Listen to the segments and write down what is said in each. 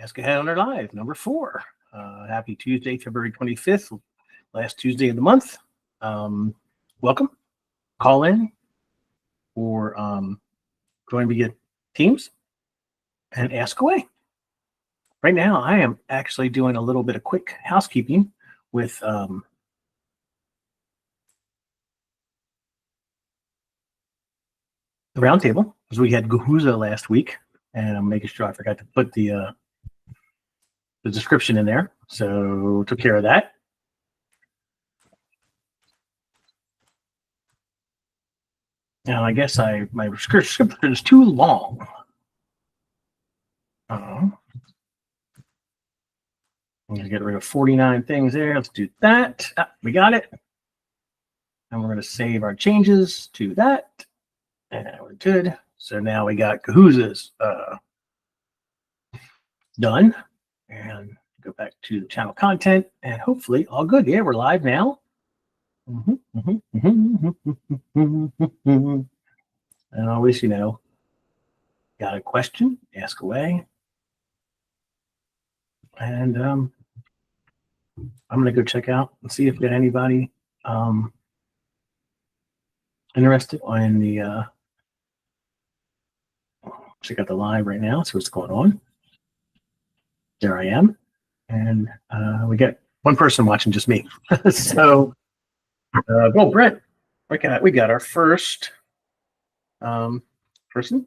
Ask a Headhunter Live, number 4. Happy Tuesday, February 25th, last Tuesday of the month. Welcome. Call in or join via Teams and ask away. Right now, I am actually doing a little bit of quick housekeeping with the roundtable, because we had Gahuza last week, and I'm making sure I forgot to put the description in there. So took care of that. Now I guess my description is too long. I'm going to get rid of 49 things there. Let's do that. We got it. And we're going to save our changes to that. And we're good. So now we got Kahuza's done. And go back to the channel content. And hopefully all good. Yeah, we're live now. And always, got a question, ask away. And I'm going to go check out and see if we got anybody interested in the check out the live right now, see what's going on. There I am. And we got one person watching, just me. So Brent, we got our first person.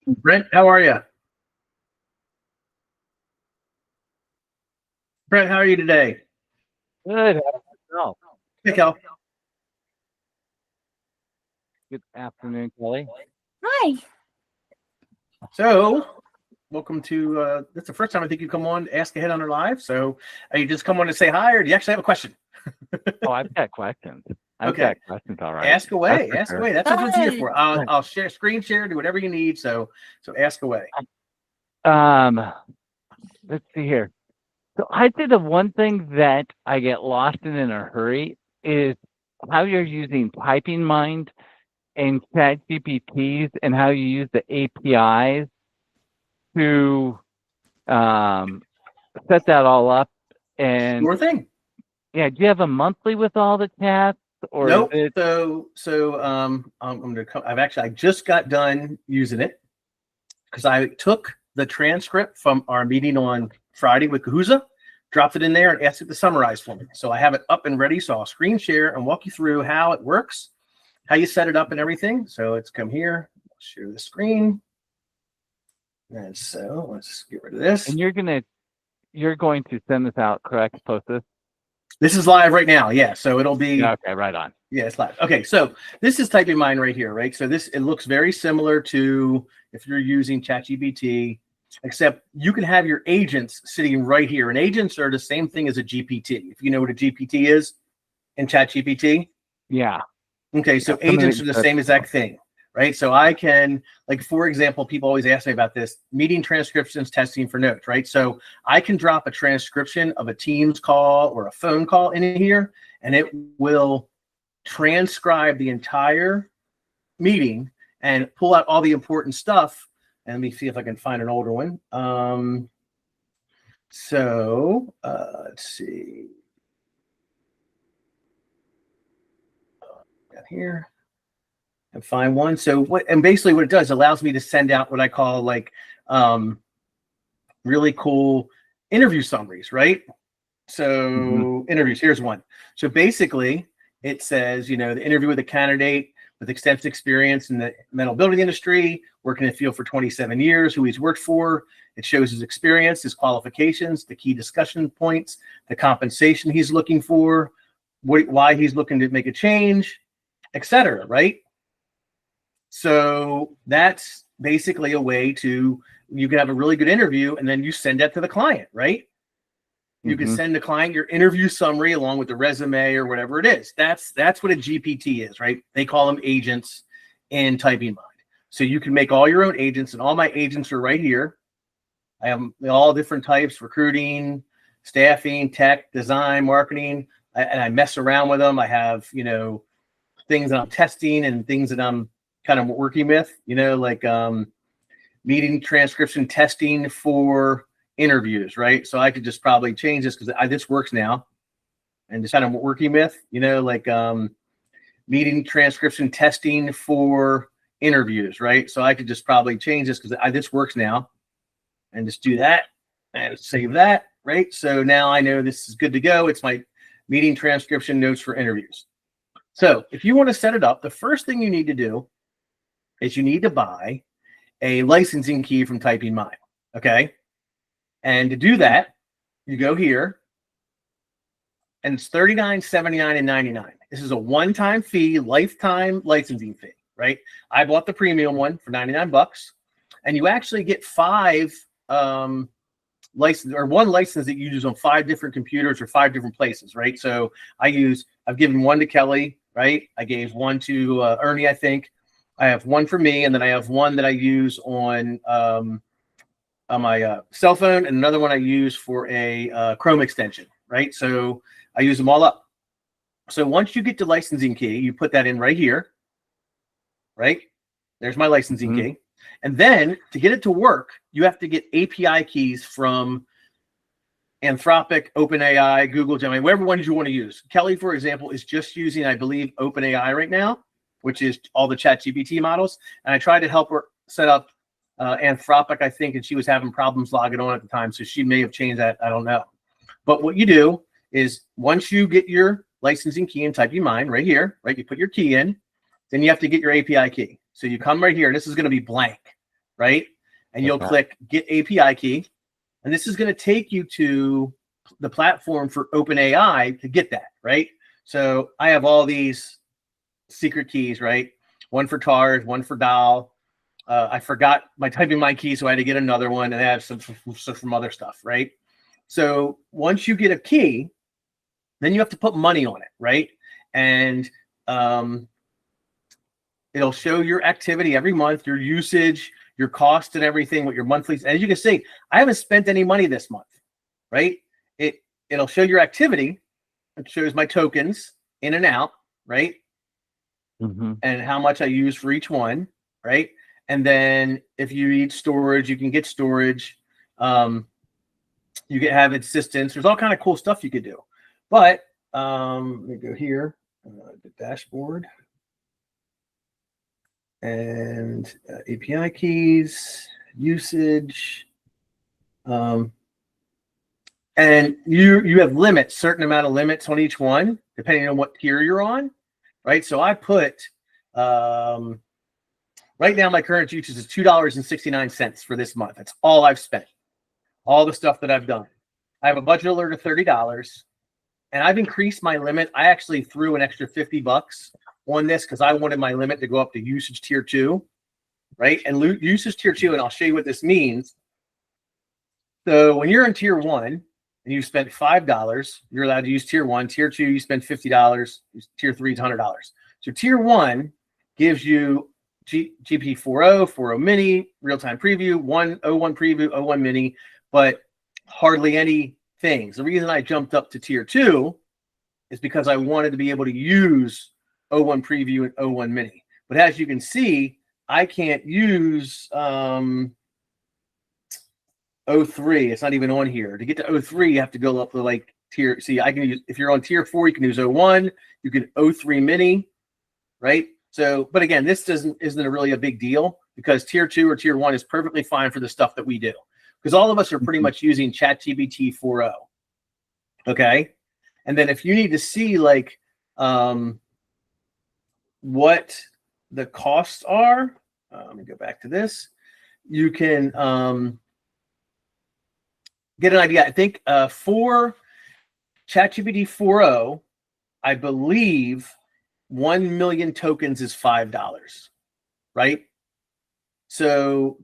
Brent, how are you? Brent, how are you today? Good. How about yourself? Hey, Cal. Good afternoon, Kelly. Hi. So, welcome to, that's the first time I think you come on Ask a Headhunter Live. So, you just come on to say hi, or do you actually have a question? Oh, I've got questions. I've got questions, all right. Ask away. That's Ask away. That's what it's here for. I'll share, screen share, do whatever you need. So ask away. Let's see here. So I'd say the one thing that I get lost in a hurry is how you're using Typing Mind and ChatGPTs and how you use the APIs to set that all up. And Sure thing. Yeah, do you have a monthly with all the chats? Or nope. I just got done using it because I took the transcript from our meeting on Friday with Kahuza, dropped it in there, and asked it to summarize for me. So I have it up and ready. So I'll screen share and walk you through how it works, how you set it up and everything. So let's come here, share the screen. And so let's get rid of this. And you're going to send this out, correct? Post this? This is live right now. Yeah. So it'll be okay, right on. Yeah, it's live. Okay, so this is Typing Mind right here, right? So it looks very similar to if you're using ChatGPT, except you can have your agents sitting right here. And agents are the same thing as a GPT. If you know what a GPT is in ChatGPT. Yeah. Okay, so agents are the same exact thing, right? So I can, like, for example, people always ask me about this, meeting transcriptions, testing for notes, right? So I can drop a transcription of a Teams call or a phone call in here, and it will transcribe the entire meeting and pull out all the important stuff. And let me see if I can find an older one. Let's see. Got here. And find one. So basically what it does, allows me to send out what I call like really cool interview summaries, right? So interviews, here's one. So basically it says, the interview with a candidate with extensive experience in the mental building industry, working in the field for 27 years, who he's worked for. It shows his experience, his qualifications, the key discussion points, the compensation he's looking for, why he's looking to make a change, etc. Right? So that's basically a way you can have a really good interview, and then you send that to the client, right? You can send the client your interview summary along with the resume or whatever it is. That's what a GPT is, right? They call them agents in Typing Mind. So you can make all your own agents, and all my agents are right here. I have all different types: recruiting, staffing, tech, design, marketing, and I mess around with them. I have, things that I'm testing and things that I'm kind of working with, like meeting transcription testing for interviews, right? So I could just probably change this because this works now, and just kind of working with, like meeting transcription testing for interviews, right? So I could just probably change this because this works now, and just do that and save that, right? So now I know this is good to go. It's my meeting transcription notes for interviews. So if you want to set it up, the first thing you need to do is you need to buy a licensing key from Typing Mind, okay? And to do that, you go here, and it's $39, $79, and $99. This is a one-time fee, lifetime licensing fee, right? I bought the premium one for $99, and you actually get 5 license, or one license that you use on 5 different computers or 5 different places, right? So I've given one to Kelly, right? I gave one to Ernie, I think. I have one for me, and then I have one that I use on my cell phone, and another one I use for a Chrome extension, right? So I use them all up. So once you get the licensing key, you put that in right here, right? There's my licensing key. And then to get it to work, you have to get API keys from Anthropic, OpenAI, Google, Gemini, whatever ones you want to use. Kelly, for example, is just using, I believe, OpenAI right now, which is all the ChatGPT models. And I tried to help her set up Anthropic, I think, and she was having problems logging on at the time. So she may have changed that. I don't know. But what you do is once you get your licensing key in Typing Mind right here, right? You put your key in, then you have to get your API key. So you come right here, and this is going to be blank, right? And you'll click Get API Key, and this is going to take you to the platform for OpenAI to get that, right? So I have all these secret keys, right? One for TARS, one for DAL. I forgot my Typing Mind key, so I had to get another one, and I have some from other stuff, right? So once you get a key, then you have to put money on it, right? And it'll show your activity every month, your usage, your cost, and everything, what your monthly. As you can see, I haven't spent any money this month, right? It'll show your activity. It shows my tokens in and out, right? And how much I use for each one, right? And then if you need storage, you can get storage. You can have assistance. There's all kind of cool stuff you could do. But let me go here, the dashboard. And API keys, usage, and you have limits, certain amount of limits on each one, depending on what tier you're on, right? So I put, right now my current usage is $2.69 for this month. That's all I've spent, all the stuff that I've done. I have a budget alert of $30, and I've increased my limit. I actually threw an extra $50 on this because I wanted my limit to go up to usage tier 2, right? And usage tier 2, and I'll show you what this means. So when you're in tier 1 and you spent $5, you're allowed to use tier 1. Tier 2, you spend $50. Tier 3 is $100. So tier 1 gives you GPT-4o, 4o mini, real-time preview, 101 preview, 01 mini, but hardly any things. The reason I jumped up to tier 2 is because I wanted to be able to use 01 preview and 01 mini. But as you can see, I can't use 03. It's not even on here. To get to 03, you have to go up to like tier. See, I can use, if you're on tier 4, you can use 01. You can 03 mini, right? So, but again, this isn't really a big deal because tier 2 or tier 1 is perfectly fine for the stuff that we do. Because all of us are pretty much using ChatGPT 4o. Okay. And then if you need to see like what the costs are, let me go back to this. You can get an idea. I think for ChatGPT 4o, I believe 1 million tokens is $5, right? So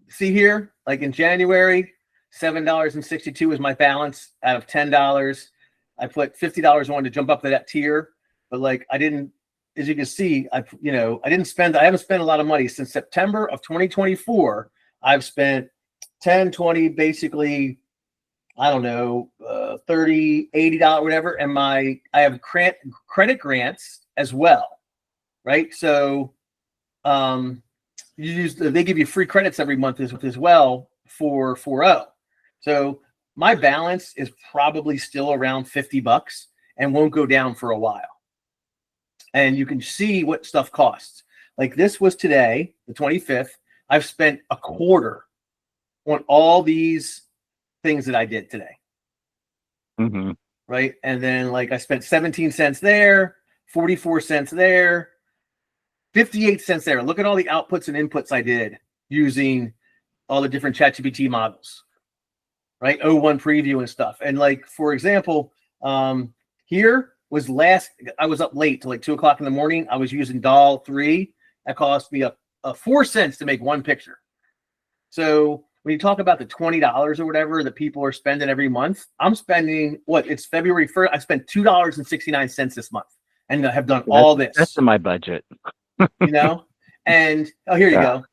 see here, like in January, $7.62 is my balance out of $10. I put $50 on to jump up to that tier, but like I didn't, as you can see, I haven't spent a lot of money since September of 2024. I've spent 10, 20, basically, I don't know, $30, $80, whatever. And I have credit grants as well. right? So they give you free credits every month as well for 4.0. So my balance is probably still around $50 and won't go down for a while. And you can see what stuff costs. Like this was today, the 25th. I've spent a quarter on all these things that I did today. Mm-hmm. Right. And then like I spent 17 cents there, 44 cents there, 58 cents there. Look at all the outputs and inputs I did using all the different ChatGPT models, right? O1 preview and stuff. And like, for example, here was I was up late till like 2 o'clock in the morning. I was using DAL 3. That cost me a 4 cents to make one picture. So when you talk about the $20 or whatever that people are spending every month, I'm spending it's February 1st. I spent $2.69 this month and I have done all this. That's in my budget. You know, and here you go.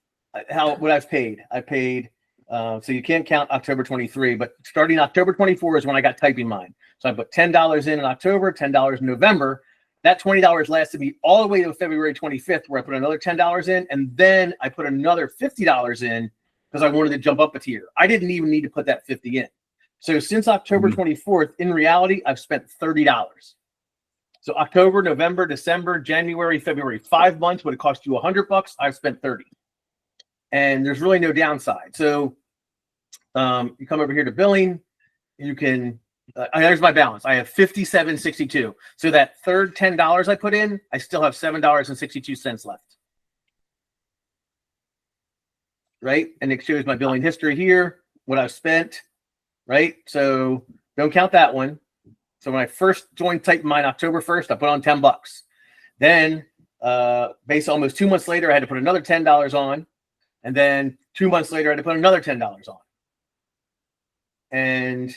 What I've paid. I paid. So you can't count October 23, but starting October 24 is when I got typing mine. So I put $10 in October, $10 in November. That $20 lasted me all the way to February 25th, where I put another $10 in, and then I put another $50 in because I wanted to jump up a tier. I didn't even need to put that 50 in. So since October 24th, in reality, I've spent $30. So October, November, December, January, February, 5 months would have cost you $100. I've spent 30, and there's really no downside. So you come over here to billing, you can. There's my balance. I have $57.62. So that third $10 I put in, I still have $7.62 left. Right, and it shows my billing history here, what I've spent. Right, so don't count that one. So when I first joined TypeMine October 1st, I put on $10. Then, based almost 2 months later, I had to put another $10 on, and then 2 months later, I had to put another $10 on. And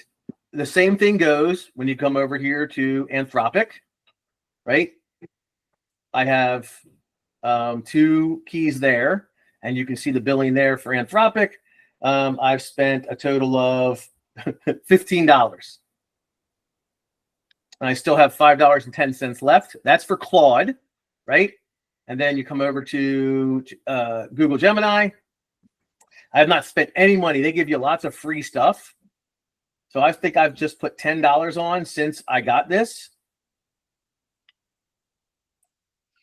the same thing goes when you come over here to Anthropic, right? I have 2 keys there, and you can see the billing there for Anthropic. I've spent a total of $15. And I still have $5.10 left. That's for Claude, right? And then you come over to Google Gemini. I have not spent any money. They give you lots of free stuff. So I think I've just put $10 on since I got this.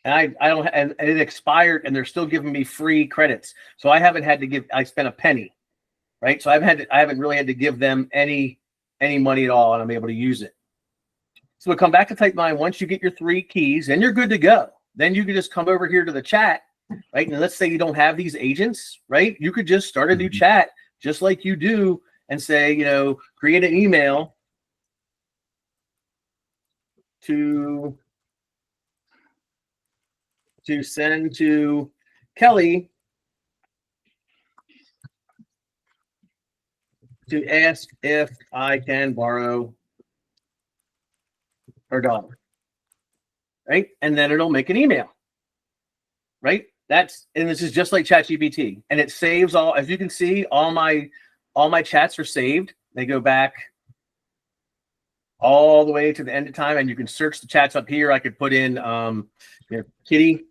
And I don't, and it expired, and they're still giving me free credits. So I haven't had to give. I spent a penny, right? So I haven't really had to give them any money at all, and I'm able to use it. So we'll come back to TypeMine. Once you get your 3 keys, then you're good to go. Then you can just come over here to the chat, right? And let's say you don't have these agents, right? You could just start a new chat just like you do and say, create an email to send to Kelly to ask if I can borrow her dollar, right? And then it'll make an email, right? And this is just like ChatGPT, and it saves all. As you can see, all my chats are saved. They go back all the way to the end of time, and you can search the chats up here. I could put in kitty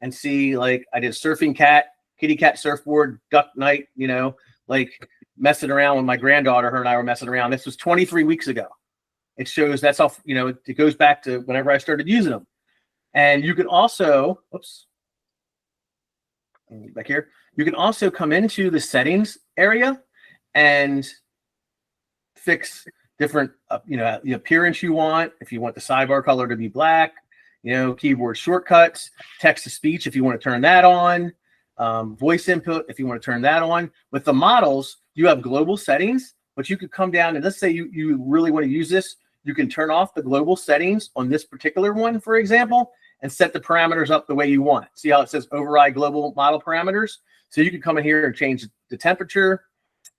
and see, like, I did surfing cat, kitty cat surfboard, duck night, like messing around with my granddaughter. Her and I were messing around. This was 23 weeks ago. It shows that's all, it goes back to whenever I started using them. And you can also, back here, you can also come into the settings area and fix different, the appearance you want. If you want the sidebar color to be black, keyboard shortcuts, text to speech, if you want to turn that on, voice input, if you want to turn that on. With the models, you have global settings, but you could come down and let's say you really want to use this. You can turn off the global settings on this particular one, for example, and set the parameters up the way you want. See how it says override global model parameters? So you can come in here and change the temperature.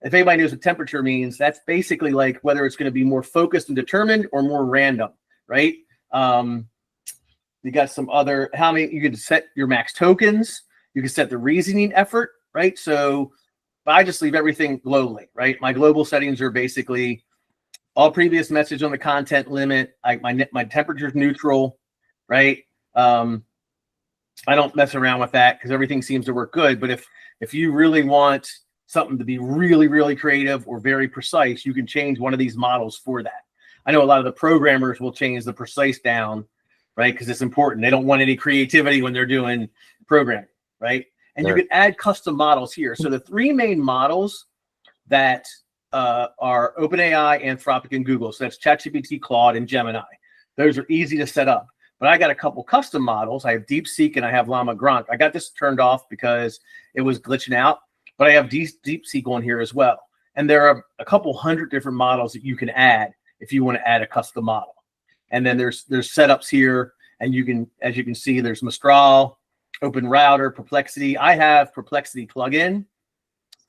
If anybody knows what temperature means, that's basically like whether it's going to be more focused and determined or more random, right? You got some other, you can set your max tokens. You can set the reasoning effort, right? So I just leave everything globally, right? My global settings are basically all previous message on the content limit. My temperature is neutral, right? I don't mess around with that because everything seems to work good. But if you really want something to be really, really creative or very precise, you can change one of these models for that. I know a lot of the programmers will change the precise down, right? Because it's important. They don't want any creativity when they're doing programming, right? And Sure. you can add custom models here. So the three main models that are OpenAI, Anthropic, and Google. So that's ChatGPT, Claude, and Gemini. Those are easy to set up. But I got a couple custom models. I have DeepSeek and I have Llama Grok. I got this turned off because it was glitching out, but I have DeepSeek on here as well. And there are a couple hundred different models that you can add if you want to add a custom model. And then there's setups here, and you can, as you can see, there's Mistral, Open Router, Perplexity. I have Perplexity plugin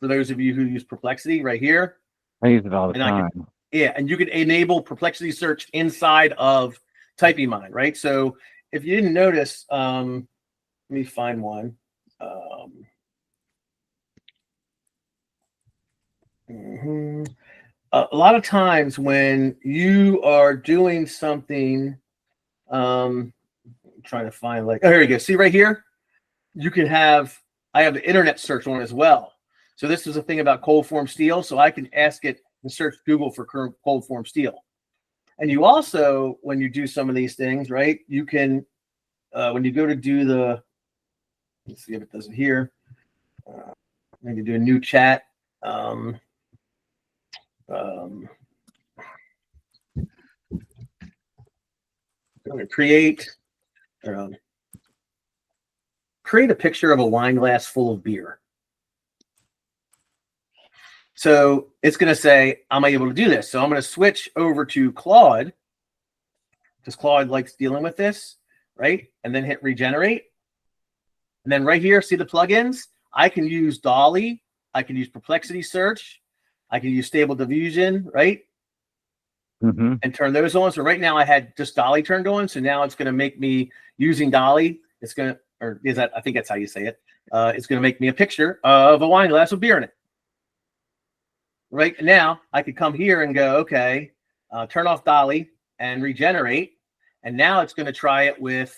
for those of you who use Perplexity right here. I use it all the time. And you can enable Perplexity search inside of Typing Mind, right? So if you didn't notice, let me find one. A lot of times when you are doing something, I'm trying to find like, oh, here you go. See right here, you can have, I have the internet search on as well. So this is a thing about cold form steel. So I can ask it to search Google for cold form steel. And you also, when you do some of these things, right, you can, when you go to do the, let's see if it does it here. Maybe do a new chat. I'm going to create a picture of a wine glass full of beer. So it's going to say, am I able to do this? So I'm going to switch over to Claude because Claude likes dealing with this, right? And then hit regenerate. And then right here, see the plugins? I can use Dolly. I can use Perplexity Search. I can use Stable Diffusion, right? And turn those on. So right now I had just Dolly turned on. So now it's going to make me using Dolly. It's going to, or is that, I think that's how you say it. It's going to make me a picture of a wine glass with beer in it. Right now, I could come here and go, okay, turn off Dolly and regenerate. And now it's going to try it with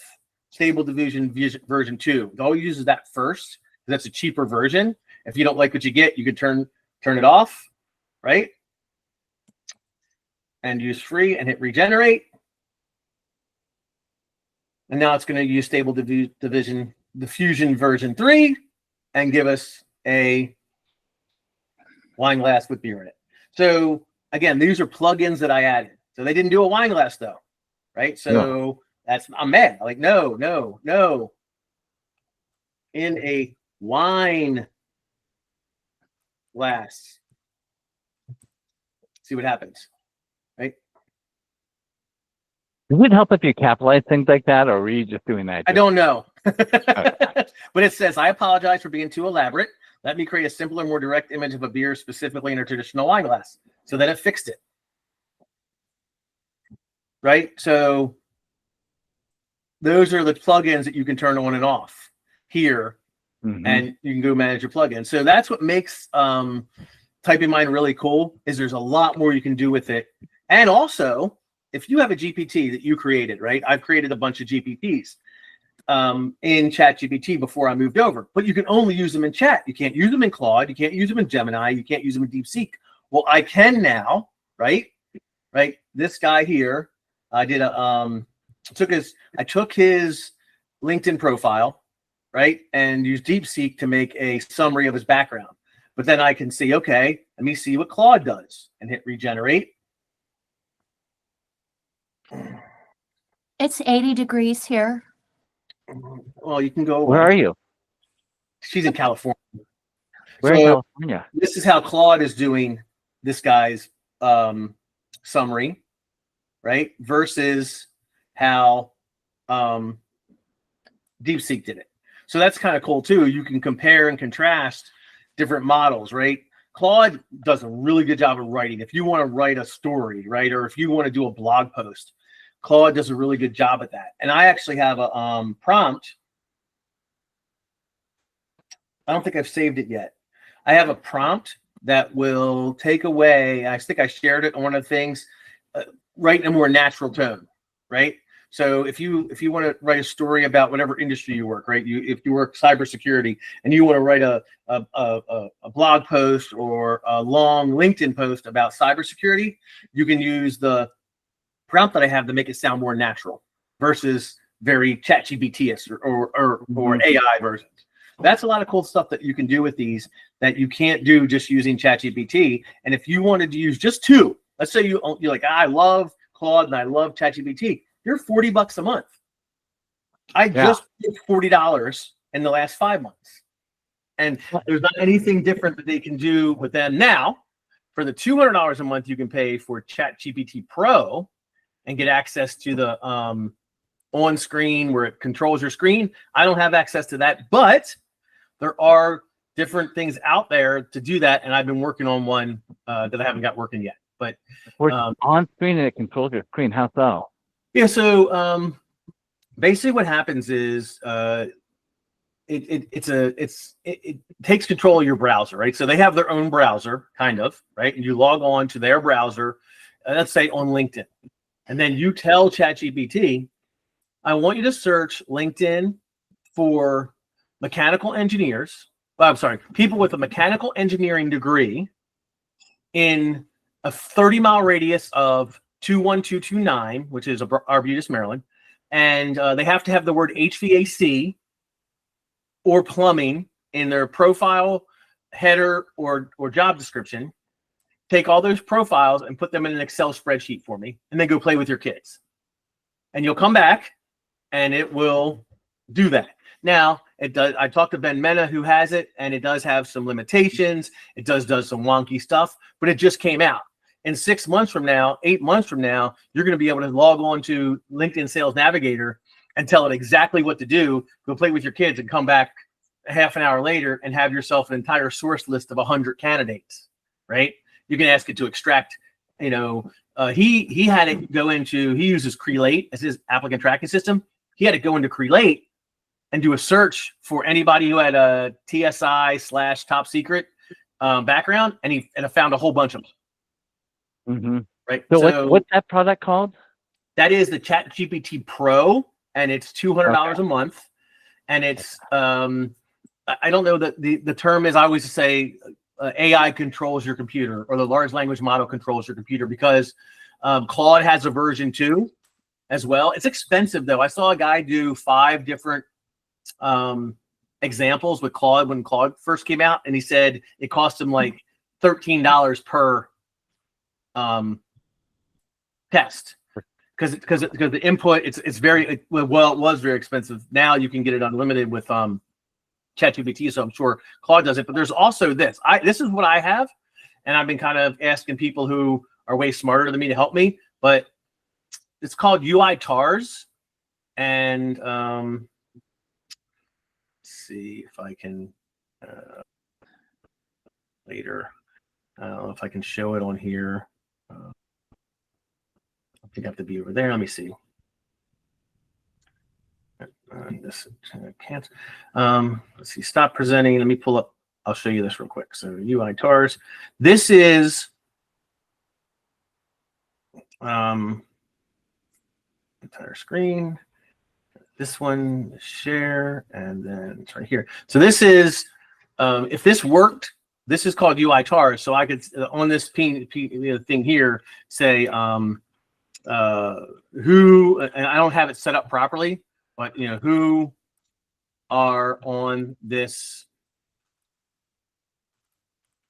Stable Diffusion version 2. It always uses that first because that's a cheaper version. If you don't like what you get, you can turn it off, right? And use free and hit regenerate. And now it's going to use Stable Diffusion version 3 and give us a wine glass with beer in it. So again, these are plugins that I added. So they didn't do a wine glass though, right? So that's, I'm mad. I'm like, no. In a wine glass. See what happens, right? Does it help if you capitalize things like that, or were you just doing that? I don't know. But it says, I apologize for being too elaborate. Let me create a simpler, more direct image of a beer specifically in a traditional wine glass. So then it fixed it. Right? So those are the plugins that you can turn on and off here. And you can go manage your plugins. So that's what makes Typing Mind really cool, is there's a lot more you can do with it. And also, if you have a GPT that you created, right? I've created a bunch of GPTs in ChatGPT before I moved over, but you can only use them in chat. You can't use them in Claude. You can't use them in Gemini. You can't use them in DeepSeek. Well, I can now, right? Right. This guy here, I did a, I took his LinkedIn profile, right? And used DeepSeek to make a summary of his background. But then I can see, okay, let me see what Claude does and hit regenerate. It's 80 degrees here. Well, you can go. Where are you? She's in California. Where in California? This is how Claude is doing this guy's summary, right? Versus how DeepSeek did it. So that's kind of cool too. You can compare and contrast different models, right? Claude does a really good job of writing. If you want to write a story, right? Or if you want to do a blog post, Claude does a really good job at that. And I actually have a prompt. I don't think I've saved it yet. I have a prompt that will take away, I think I shared it on one of the things, write in a more natural tone, right? So if you want to write a story about whatever industry you work, right? If you work cybersecurity and you want to write a blog post or a long LinkedIn post about cybersecurity, you can use the prompt that I have to make it sound more natural versus very ChatGPT-ish or AI versions. That's a lot of cool stuff that you can do with these that you can't do just using ChatGPT. And if you wanted to use just two, let's say you're like, I love Claude and I love ChatGPT, you're $40 a month. I just paid $40 in the last 5 months. And there's not anything different that they can do with them. Now, for the $200 a month, you can pay for ChatGPT Pro and get access to the on screen where it controls your screen. I don't have access to that, but there are different things out there to do that. And I've been working on one that I haven't got working yet. But on screen and it controls your screen. How so? Yeah. So basically what happens is it takes control of your browser, right? So they have their own browser, kind of, right? And you log on to their browser, let's say on LinkedIn. And then you tell ChatGPT, I want you to search LinkedIn for mechanical engineers. Well, I'm sorry, people with a mechanical engineering degree in a 30-mile radius of 21229, which is Arbutus, Maryland. And they have to have the word HVAC or plumbing in their profile, header, or job description. Take all those profiles and put them in an Excel spreadsheet for me, and then go play with your kids. And you'll come back, and it will do that. Now, it does. I talked to Ben Mena, who has it, and it does have some limitations. It does some wonky stuff, but it just came out. In 6 months from now, 8 months from now, you're going to be able to log on to LinkedIn Sales Navigator and tell it exactly what to do. Go play with your kids and come back a half an hour later and have yourself an entire source list of 100 candidates, right? You can ask it to extract, he had it go into, he uses Crelate as his applicant tracking system. He had to go into Crelate and do a search for anybody who had a TSI/top secret background, and he found a whole bunch of them. Right. So what's that product called? That is the ChatGPT Pro, and it's $200 a month. And it's I don't know that the term is, I always say AI controls your computer, or the large language model controls your computer, because Claude has a version 2 as well. It's expensive though. I saw a guy do 5 different examples with Claude when Claude first came out, and he said it cost him like $13 per test, because the input it's very it was very expensive. Now you can get it unlimited with ChatGPT, so I'm sure Claude does it. But there's also this. This is what I have, and I've been kind of asking people who are way smarter than me to help me. But it's called UI TARS, and let's see if I can later. I don't know if I can show it on here. I think I have to be over there. Let me see. This can't. Let's see. Stop presenting. Let me pull up. I'll show you this real quick. So UI TARS. This is entire screen. This one, share, and then it's right here. So this is if this worked. This is called UI TARS. So I could on this thing here say who, and I don't have it set up properly, but who are on this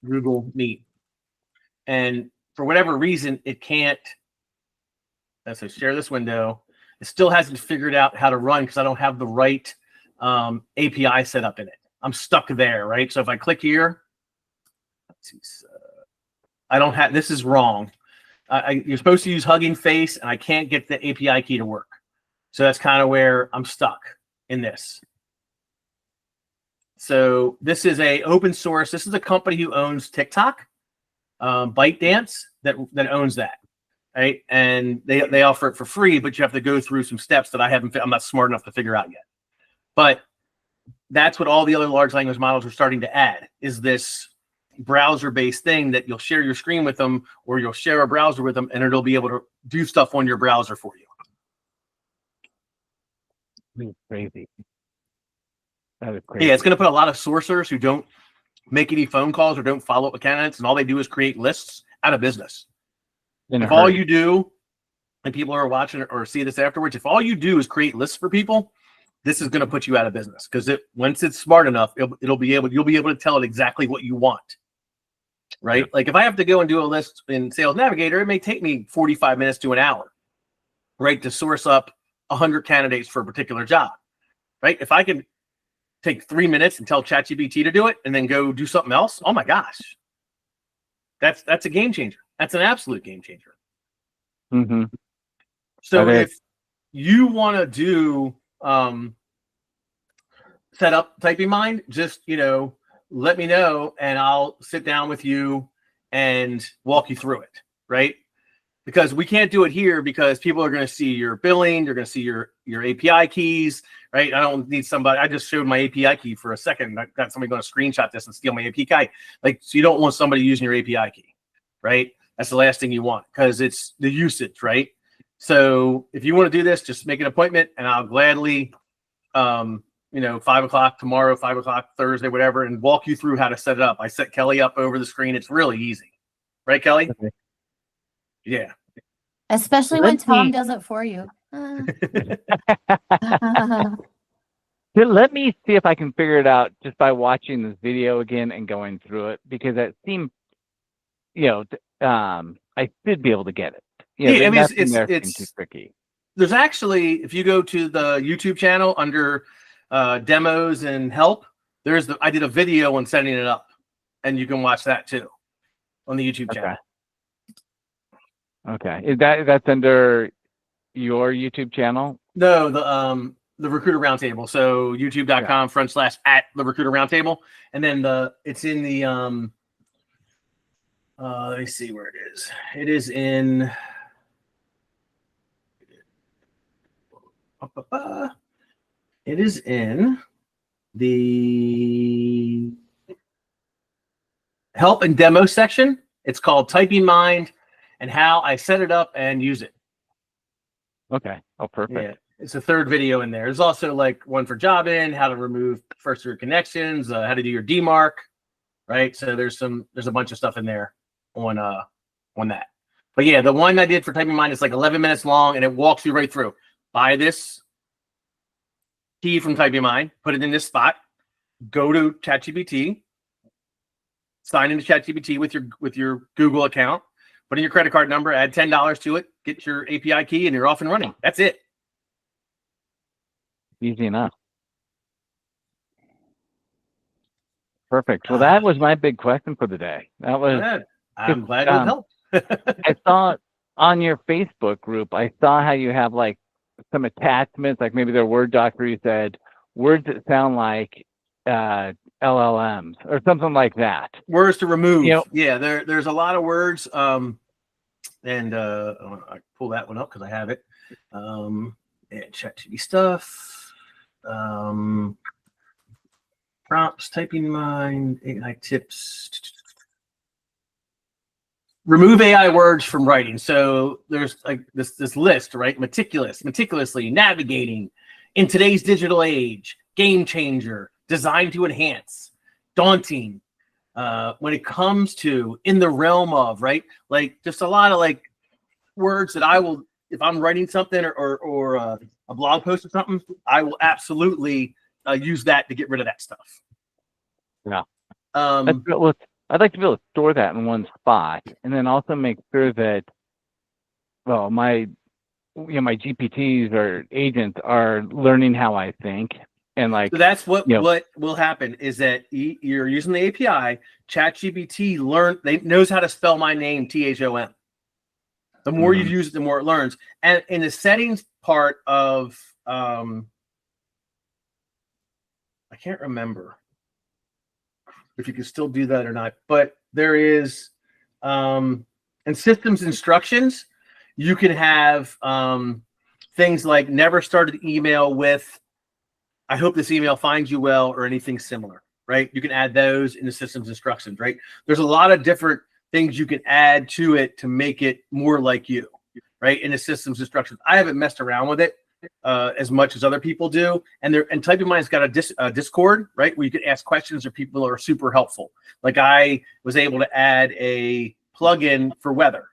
Google Meet, and for whatever reason it can't. So share this window. It still hasn't figured out how to run because I don't have the right API set up in it. I'm stuck there, right? So if I click here, I don't have. This is wrong. You're supposed to use Hugging Face, and I can't get the API key to work. So that's kind of where I'm stuck in this. So this is a open source. This is a company who owns TikTok, ByteDance, that owns that, right? And they offer it for free, but you have to go through some steps that I'm not smart enough to figure out yet. But that's what all the other large language models are starting to add, is this browser-based thing that you'll share your screen with them, or you'll share a browser with them, and it'll be able to do stuff on your browser for you. It's crazy. That is crazy. Yeah, it's going to put a lot of sourcers who don't make any phone calls or don't follow up with candidates, and all they do is create lists, out of business. If all you do, and people are watching or see this afterwards, if all you do is create lists for people, this is going to put you out of business, because once it's smart enough, you'll be able to tell it exactly what you want. Right? Yeah. Like if I have to go and do a list in Sales Navigator, it may take me 45 minutes to an hour, right, to source up 100 candidates for a particular job. Right? If I can take 3 minutes and tell ChatGPT to do it and then go do something else, oh my gosh, that's a game changer. That's an absolute game changer. Mm-hmm. So if you want to do set up Typing Mind, just let me know and I'll sit down with you and walk you through it, right? Because we can't do it here because people are going to see your billing, they're going to see your API keys, right? I don't need somebody. I just showed my API key for a second. I got somebody going to screenshot this and steal my API. So you don't want somebody using your API key, right? That's the last thing you want, because it's the usage, right? So if you want to do this, just make an appointment and I'll gladly, 5 o'clock tomorrow, 5 o'clock Thursday, whatever, and walk you through how to set it up. I set Kelly up over the screen. It's really easy. Right, Kelly? Okay. Yeah. Especially when Tom does it for you. Let me see if I can figure it out just by watching this video again and going through it, because it seemed, I should be able to get it. Yeah, I mean, it's too tricky. There's actually, if you go to the YouTube channel under demos and help, I did a video on setting it up, and you can watch that too on the YouTube channel. Okay. Is that's under your YouTube channel? No, the Recruiter Roundtable. So youtube.com/@ the Recruiter Roundtable. And then it's in the let me see where it is. It is in the help and demo section. It's called Typing Mind and how I set it up and use it. Okay. Oh, perfect. Yeah, it's the third video in there. There's also like one for job in, how to remove first year connections, how to do your DMARC, right? So there's a bunch of stuff in there on that. But yeah, the one I did for Typing Mind is like 11 minutes long, and it walks you right through. Buy this key from Typing Mind, put it in this spot, go to ChatGPT, sign into ChatGPT with your Google account, put in your credit card number, add $10 to it, get your API key, and you're off and running. That's it. Easy enough. Perfect. Well, that was my big question for the day. That was. I'm glad it helped. I saw on your Facebook group, I saw how you have like some attachments, like maybe their Word doc where you said words that sound like LLMs or something like that. Words to remove. Yeah, there's a lot of words. And I pull that one up because I have it. And ChatGPT stuff. Prompts, Typing Mind, AI tips. Remove AI words from writing. So there's like this list, right? Meticulously navigating in today's digital age, game changer, designed to enhance, daunting. When it comes to, in the realm of, right? Like just a lot of like words that I will, if I'm writing something or a blog post or something, I will absolutely use that to get rid of that stuff. Yeah. I'd like to be able to store that in one spot, and then also make sure that, well, my GPTs or agents are learning how I think, and like. So that's what will happen is that you're using the API. ChatGPT knows how to spell my name, THOM. The more you use it, the more it learns. And in the settings part of, I can't remember if you can still do that or not, but there is, in systems instructions, you can have things like never start an email with, I hope this email finds you well, or anything similar, right? You can add those in the systems instructions, right? There's a lot of different things you can add to it to make it more like you, right? In the systems instructions. I haven't messed around with it as much as other people do. And Typing Mind's got a Discord, right, where you can ask questions or people are super helpful. Like I was able to add a plugin for weather,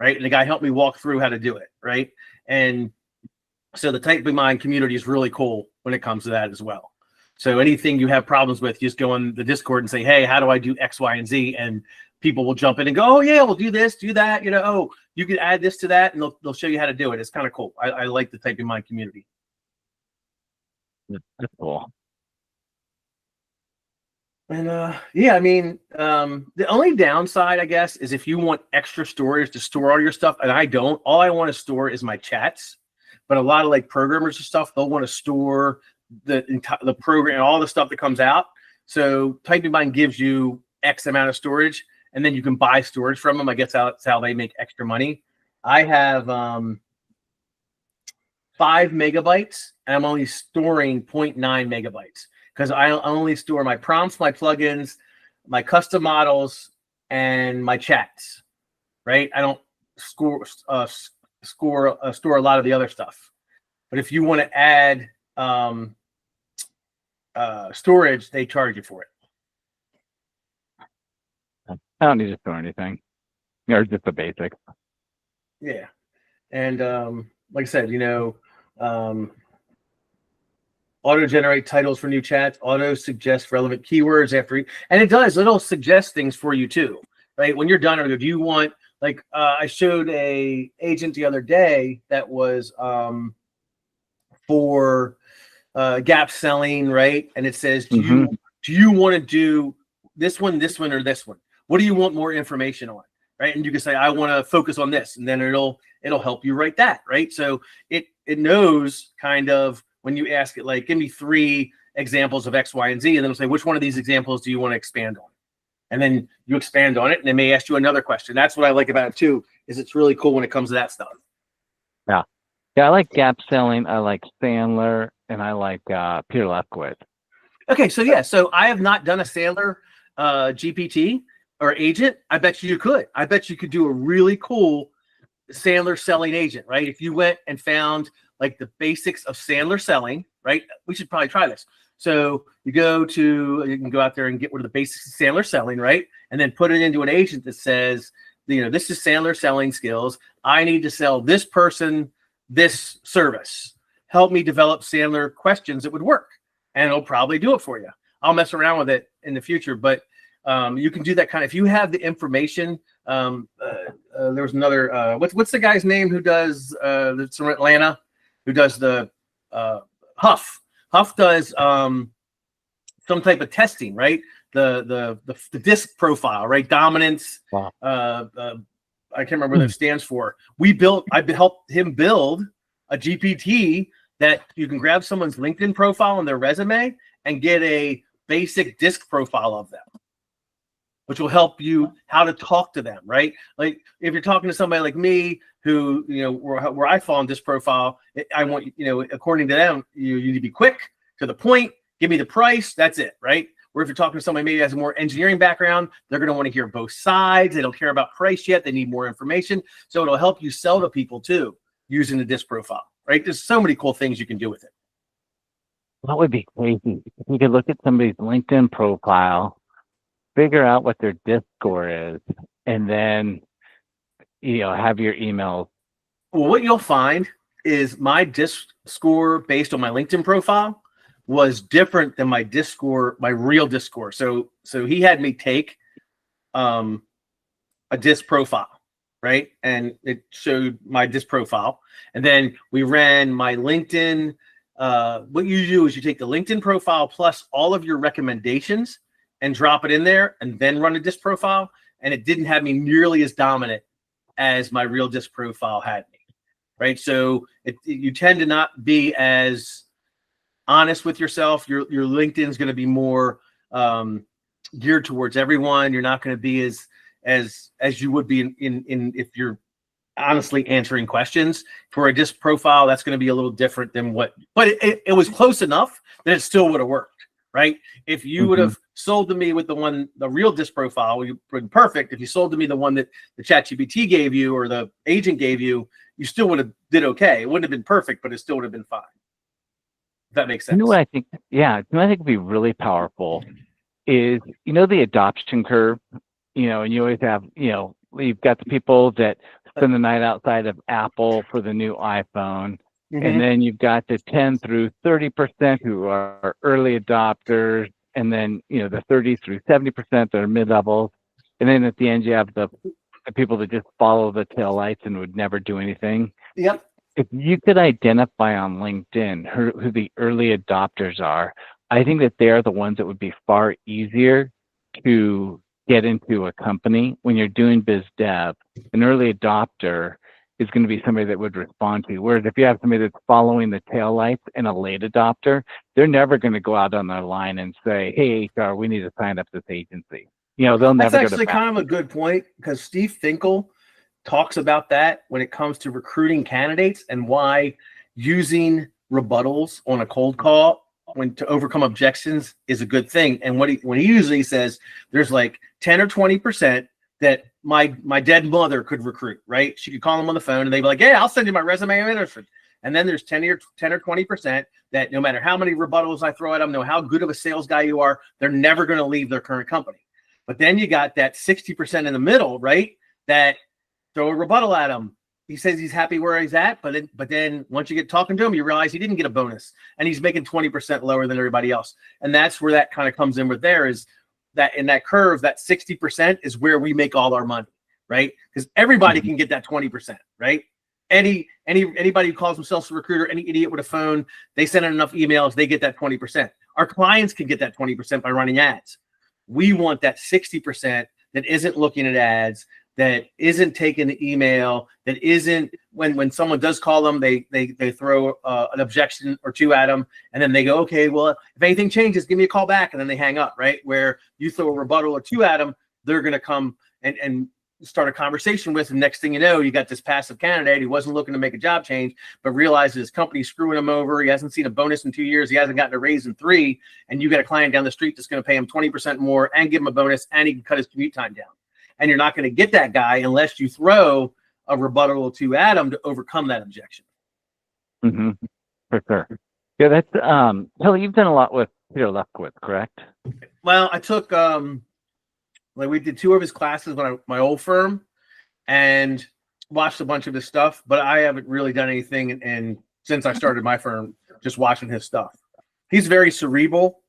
right? And the guy helped me walk through how to do it, right? And so the Typing Mind community is really cool when it comes to that as well. So anything you have problems with, you just go on the Discord and say, hey, how do I do X, Y, and Z? And people will jump in and go, oh, yeah, we'll do this, do that. You know, oh, you can add this to that, and they'll show you how to do it. It's kind of cool. I like the Typing Mind community. That's cool. And yeah, I mean, the only downside, I guess, is if you want extra storage to store all your stuff, and I don't. All I want to store is my chats. But a lot of like programmers and stuff, they'll want to store the program and all the stuff that comes out. So Typing Mind gives you X amount of storage, and then you can buy storage from them. I guess that's how they make extra money. I have 5 megabytes, and I'm only storing 0.9 megabytes because I only store my prompts, my plugins, my custom models, and my chats. Right? I don't store a lot of the other stuff. But if you want to add storage, they charge you for it. I don't need to store anything. Or just the basics. Yeah. And like I said, you know, auto generate titles for new chats, auto suggest relevant keywords after, and it does, it'll suggest things for you too, right? When you're done, or do you want, like I showed a agent the other day that was for gap selling, right? And it says, do you want to do this one, or this one? What do you want more information on, right? And you can say, I want to focus on this, and then it'll help you write that, right? So it knows kind of when you ask it, like, give me 3 examples of X, Y, and Z, and then it'll say, which one of these examples do you want to expand on? And then you expand on it, and they may ask you another question. That's what I like about it too, is it's really cool when it comes to that stuff. Yeah. Yeah, I like gap selling, I like Sandler, and I like Peter Lefkowitz. Okay, so yeah, so I have not done a Sandler GPT or agent. I bet you could. I bet you could do a really cool Sandler selling agent, right? If you went and found like the basics of Sandler selling, right? We should probably try this. So you can go out there and get one of the basics of Sandler selling, right? And then put it into an agent that says, you know, this is Sandler selling skills. I need to sell this person this service. Help me develop Sandler questions that would work. And it'll probably do it for you. I'll mess around with it in the future, but you can do that kind of, if you have the information. There was another, what's the guy's name who does, that's from Atlanta, who does the Huff. Huff does some type of testing, right? The disc profile, right? Dominance. Wow. I can't remember what it stands for. I helped him build a GPT that you can grab someone's LinkedIn profile and their resume and get a basic disc profile of them, which will help you how to talk to them, right? Like if you're talking to somebody like me who, you know, where I fall in this profile, I want, you know, according to them, you need to be quick, to the point, give me the price, that's it, right? Where if you're talking to somebody maybe has a more engineering background, they're going to want to hear both sides. They don't care about price yet. They need more information. So it'll help you sell to people too, using the disc profile, right? There's so many cool things you can do with it. That would be crazy. If you could look at somebody's LinkedIn profile, figure out what their disc score is, and then, you know, have your emails. Well, what you'll find is my disc score based on my LinkedIn profile was different than my disc score, my real disc score. So he had me take a disc profile, right? And it showed my disc profile. And then we ran my LinkedIn. What you do is you take the LinkedIn profile plus all of your recommendations and drop it in there and then run a disc profile. And it didn't have me nearly as dominant as my real disc profile had me, right? So you tend to not be as honest with yourself. Your LinkedIn is going to be more geared towards everyone. You're not going to be as you would be in if you're honestly answering questions. For a disc profile, that's going to be a little different than what, but it was close enough that it still would have worked, right? If you would have sold to me with the real disc profile, you would been perfect. If you sold to me the one that the ChatGPT gave you or the agent gave you, you still would have did okay. It wouldn't have been perfect, but it still would have been fine. If that makes sense. You know what I think? Yeah, you know what I think would be really powerful is, the adoption curve, and you always have, you've got the people that spend the night outside of Apple for the new iPhone. And then you've got the 10 through 30% who are early adopters. And then, the 30 through 70% that are mid-levels. And then at the end, you have the people that just follow the taillights and would never do anything. Yep. If you could identify on LinkedIn who the early adopters are, I think that they're the ones that would be far easier to get into a company. When you're doing biz dev, an early adopter is going to be somebody that would respond to you. Whereas if you have somebody that's following the taillights and a late adopter, they're never going to go out on their line and say, hey, HR, we need to sign up this agency. They'll never That's go actually to kind of a good point, because Steve Finkel talks about that when it comes to recruiting candidates and why using rebuttals on a cold call to overcome objections is a good thing. And when he usually says there's like 10 or 20% that my dead mother could recruit, right? She could call them on the phone and they'd be like, yeah, I'll send you my resume. I'm interested. And then there's 10 or 20% that no matter how many rebuttals I throw at them, no how good of a sales guy you are, they're never going to leave their current company. But then you got that 60% in the middle, right? That throw a rebuttal at him. He says he's happy where he's at, but then once you get talking to him, you realize he didn't get a bonus and he's making 20% lower than everybody else. And that's where that kind of comes in with there, is that in that curve, that 60% is where we make all our money, right? Because everybody can get that 20%, right? Anybody who calls themselves a recruiter, any idiot with a phone, they send in enough emails, they get that 20%. Our clients can get that 20% by running ads. We want that 60% that isn't looking at ads, that isn't taking the email, that isn't when someone does call them, they throw an objection or two at them, and then they go, okay, well, if anything changes, give me a call back, and then they hang up, right? Where you throw a rebuttal or two at them, they're going to come and start a conversation with, and next thing you know, you got this passive candidate who wasn't looking to make a job change, but realizes his company's screwing him over. He hasn't seen a bonus in 2 years. He hasn't gotten a raise in 3, and you got a client down the street that's going to pay him 20% more and give him a bonus, and he can cut his commute time down. And you're not going to get that guy unless you throw a rebuttal or two at him to overcome that objection. For sure. Yeah, that's Kelly, you've done a lot with Peter Lefkowitz, correct? Well, I took we did 2 of his classes when my old firm, and watched a bunch of his stuff, but I haven't really done anything and since I started my firm, just watching his stuff. He's very cerebral.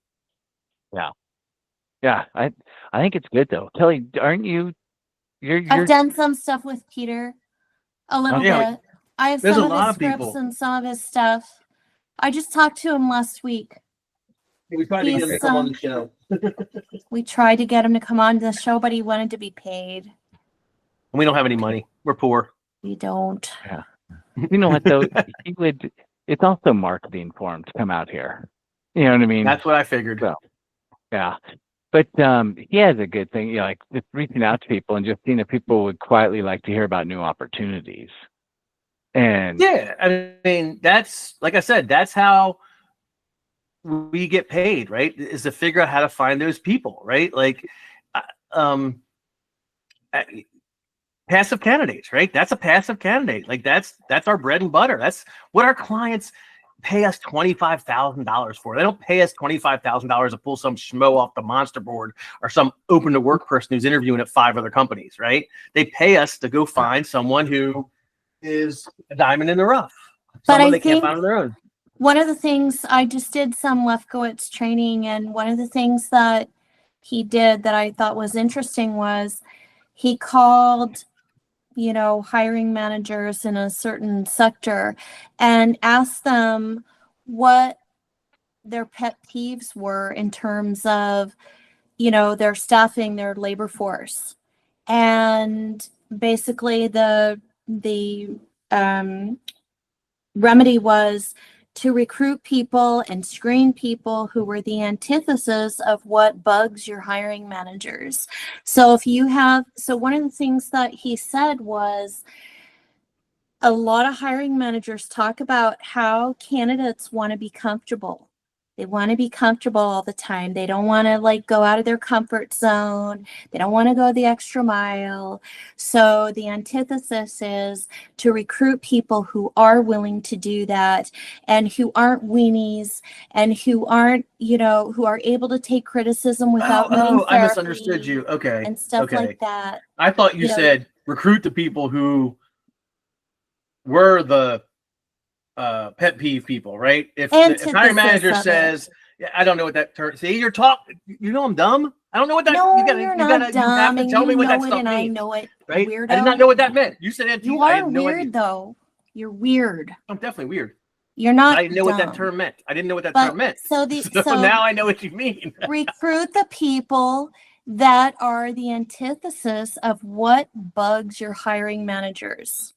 Yeah, I think it's good though. Kelly, aren't you? I've done some stuff with Peter, a little bit. I have some of his scripts and some of his stuff. I just talked to him last week. We tried to get him to come on the show. We tried to get him to come on the show, but he wanted to be paid. We don't have any money. We're poor. We don't. Yeah. You know what though? It's also marketing for him to come out here. You know what I mean? That's what I figured. So, yeah. But he has a good thing, like just reaching out to people and just seeing if people would quietly like to hear about new opportunities. And yeah, I mean, that's, like I said, that's how we get paid, right? Is to figure out how to find those people, right? Like, passive candidates, right? That's a passive candidate. Like that's our bread and butter. That's what our clients pay us $25,000 for. They don't pay us $25,000 to pull some schmo off the monster board or some open to work person who's interviewing at 5 other companies, right? They pay us to go find someone who is a diamond in the rough. Someone they can't find on their own. One of the things, I just did some Lefkowitz training, and one of the things that he did that I thought was interesting was he called, hiring managers in a certain sector and asked them what their pet peeves were in terms of, their staffing, their labor force. And basically the remedy was to recruit people and screen people who were the antithesis of what bugs your hiring managers. So one of the things that he said was a lot of hiring managers talk about how candidates want to be comfortable. They want to be comfortable all the time. They don't want to like go out of their comfort zone. They don't want to go the extra mile. So the antithesis is to recruit people who are willing to do that and who aren't weenies and who aren't, who are able to take criticism without needing I misunderstood therapy you. Okay. and stuff Okay. like that. I thought you said recruit the people who were the pet peeve people, right? If hiring manager says, I don't know what that term. See, you're talking. You know I'm dumb. I don't know what that. No, you're not dumb. You have to tell me what that stuff means. I know it. Right? Weirdo. I did not know what that meant. You said you are weird though. You're weird. I'm definitely weird. You're not. I didn't know what that term meant. I didn't know what that term meant. So now I know what you mean. Recruit the people that are the antithesis of what bugs your hiring managers.